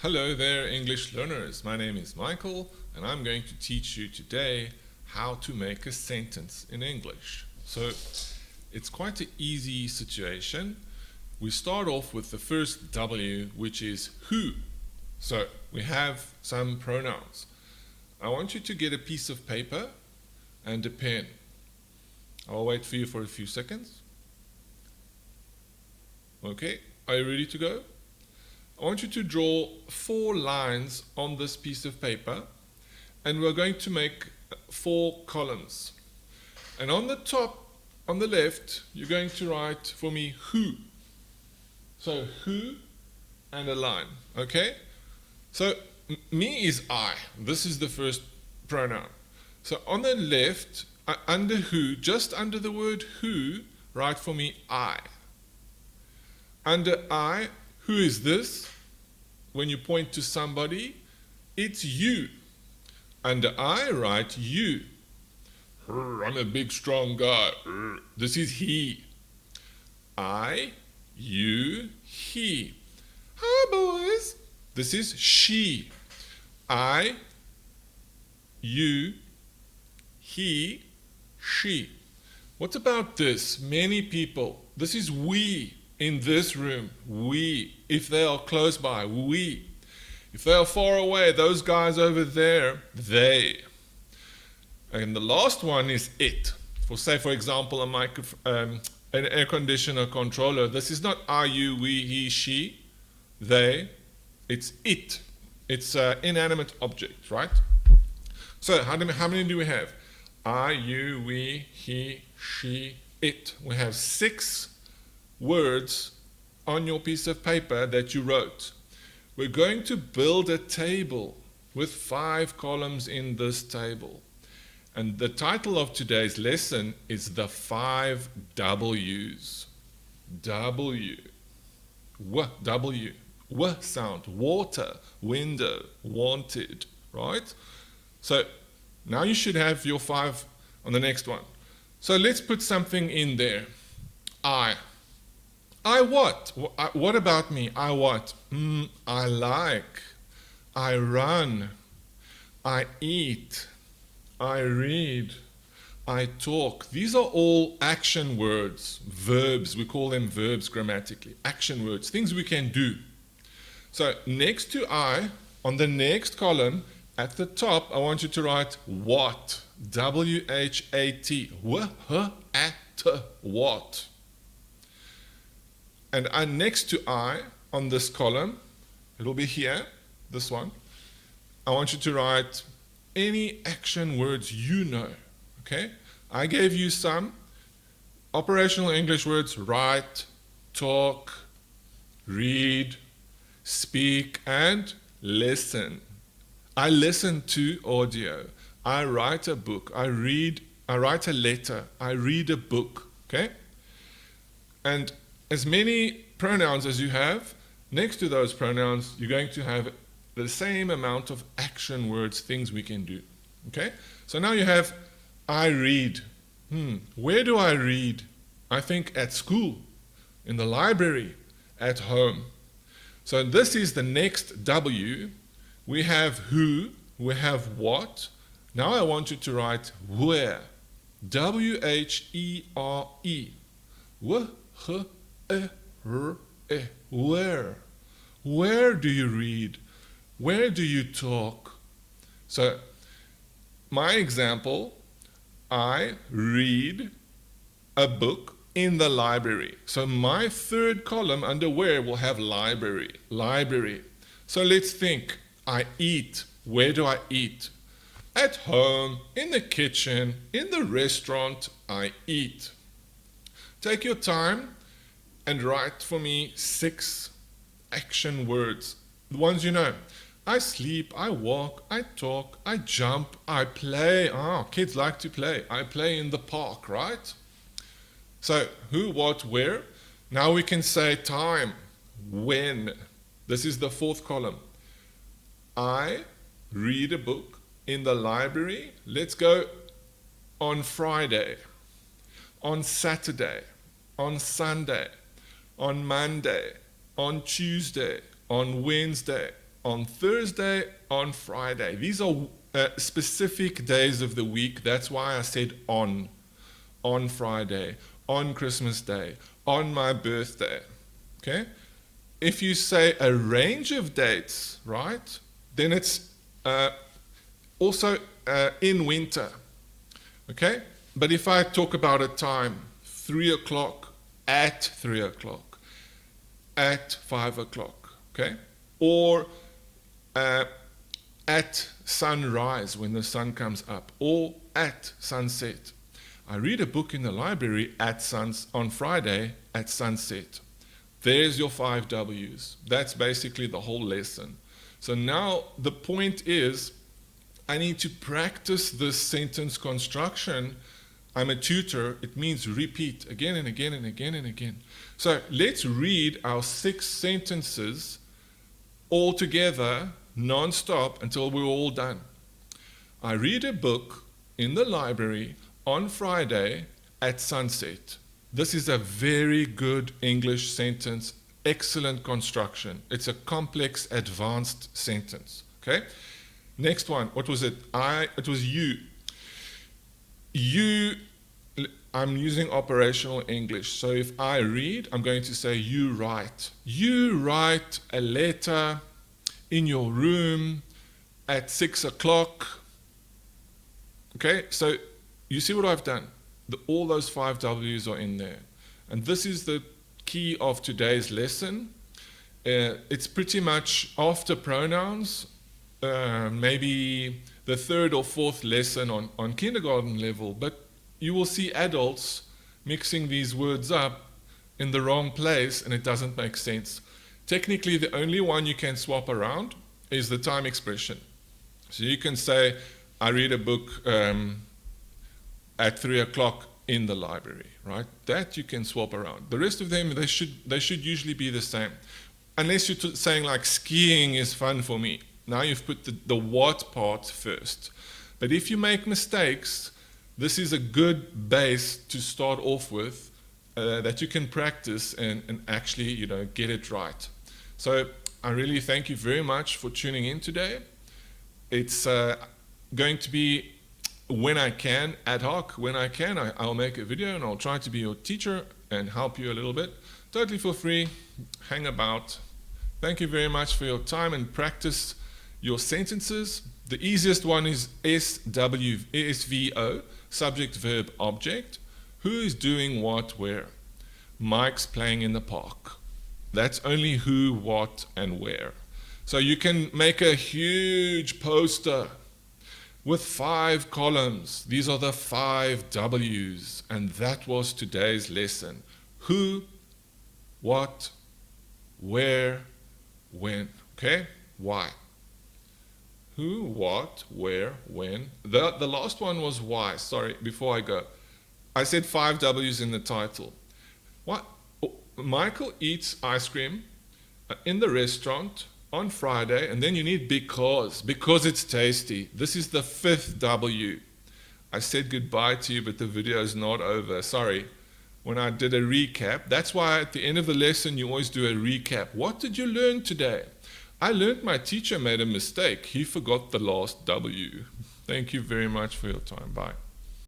Hello there, English learners. My name is Michael, and I'm going to teach you today how to make a sentence in English. So, it's quite an easy situation. We start off with the first W, which is who. So, we have some pronouns. I want you to get a piece of paper and a pen. I'll wait for you for a few seconds. Okay, are you ready to go? I want you to draw 4 lines on this piece of paper, and we're going to make 4 columns. And on the top, on the left, you're going to write for me who. So who and a line, okay? So me is I. This is the first pronoun. So on the left, under who, just under the word who, write for me I. Under I, who is this? When you point to somebody, it's you. Under I, write you. I'm a big, strong guy. This is he. I, you, he. Hi, boys. This is she. I, you, he, she. What about this? Many people. This is we. In this room, we. If they are close by, we. If they are far away, those guys over there, they. And the last one is it. For example, an air conditioner controller. This is not I, you, we, he, she, they. It's it. It's an inanimate object, right? So how many do we have? I, you, we, he, she, it. We have 6 words on your piece of paper that you wrote. We're going to build a table with 5 columns in this table. And the title of today's lesson is the 5 W's. W. W. W sound. Water, window, wanted, right? So now you should have your 5 on the next one. So let's put something in there. I what? What about me? I what? I like. I run. I eat. I read. I talk. These are all action words, verbs. We call them verbs grammatically. Action words, things we can do. So next to I, on the next column, at the top, I want you to write what. W-H-A-T. What. And next to I, on this column, it'll be here, this one, I want you to write any action words you know, okay? I gave you some operational English words: write, talk, read, speak, and listen. I listen to audio. I write a book. I write a letter. I read a book, okay? And as many pronouns as you have, next to those pronouns, you're going to have the same amount of action words, things we can do. Okay? So now you have I read. Where do I read? I think at school, in the library, at home. So this is the next W. We have who, we have what. Now I want you to write where. W-H-E-R-E. Where? Where do you read? Where do you talk? So, my example, I read a book in the library. So my third column under where will have library. Library. So let's think. I eat. Where do I eat? At home, in the kitchen, in the restaurant, I eat. Take your time and write for me 6 action words, the ones you know. I sleep, I walk, I talk, I jump, I play. Kids like to play. I play in the park, right? So who, what, where. Now we can say time, when. This is the 4th column. I read a book in the library. Let's go on Friday, on Saturday, on Sunday, on Monday, on Tuesday, on Wednesday, on Thursday, on Friday. These are specific days of the week. That's why I said on Friday, on Christmas Day, on my birthday. Okay? If you say a range of dates, right, then it's also in winter. Okay? But if I talk about a time, 3 o'clock, at 3 o'clock, at 5 o'clock, okay? Or at sunrise when the sun comes up, or at sunset. I read a book in the library on Friday at sunset. There's your 5 W's. That's basically the whole lesson. So now the point is, I need to practice this sentence construction. I'm a tutor. It means repeat again and again and again and again. So let's read our 6 sentences all together, non-stop, until we're all done. I read a book in the library on Friday at sunset. This is a very good English sentence, excellent construction. It's a complex, advanced sentence. Okay? Next one, what was it? It was you. I'm using operational English. So if I read, I'm going to say you write. You write a letter in your room at 6 o'clock. Okay, so you see what I've done? All those 5 W's are in there. And this is the key of today's lesson. It's pretty much after pronouns, maybe the 3rd or 4th lesson on kindergarten level, but you will see adults mixing these words up in the wrong place and it doesn't make sense. Technically, the only one you can swap around is the time expression. So you can say, I read a book at 3 o'clock in the library, right? That you can swap around. The rest of them, they should usually be the same. Unless you're saying like skiing is fun for me. Now you've put the what part first. But if you make mistakes, this is a good base to start off with that you can practice and actually, get it right. So I really thank you very much for tuning in today. It's going to be when I can, ad hoc. When I can, I'll make a video and I'll try to be your teacher and help you a little bit. Totally for free. Hang about. Thank you very much for your time and practice your sentences. The easiest one is SVO, subject, verb, object. Who is doing what, where? Mike's playing in the park. That's only who, what, and where. So you can make a huge poster with 5 columns. These are the 5 W's. And that was today's lesson. Who, what, where, when. Okay? Why? Who, what, where, when. The last one was why. Sorry, before I go. I said 5 W's in the title. What? Michael eats ice cream in the restaurant on Friday, and then you need because it's tasty. This is the 5th W. I said goodbye to you, but the video is not over. Sorry. When I did a recap, that's why at the end of the lesson you always do a recap. What did you learn today? I learned my teacher made a mistake. He forgot the last W. Thank you very much for your time. Bye.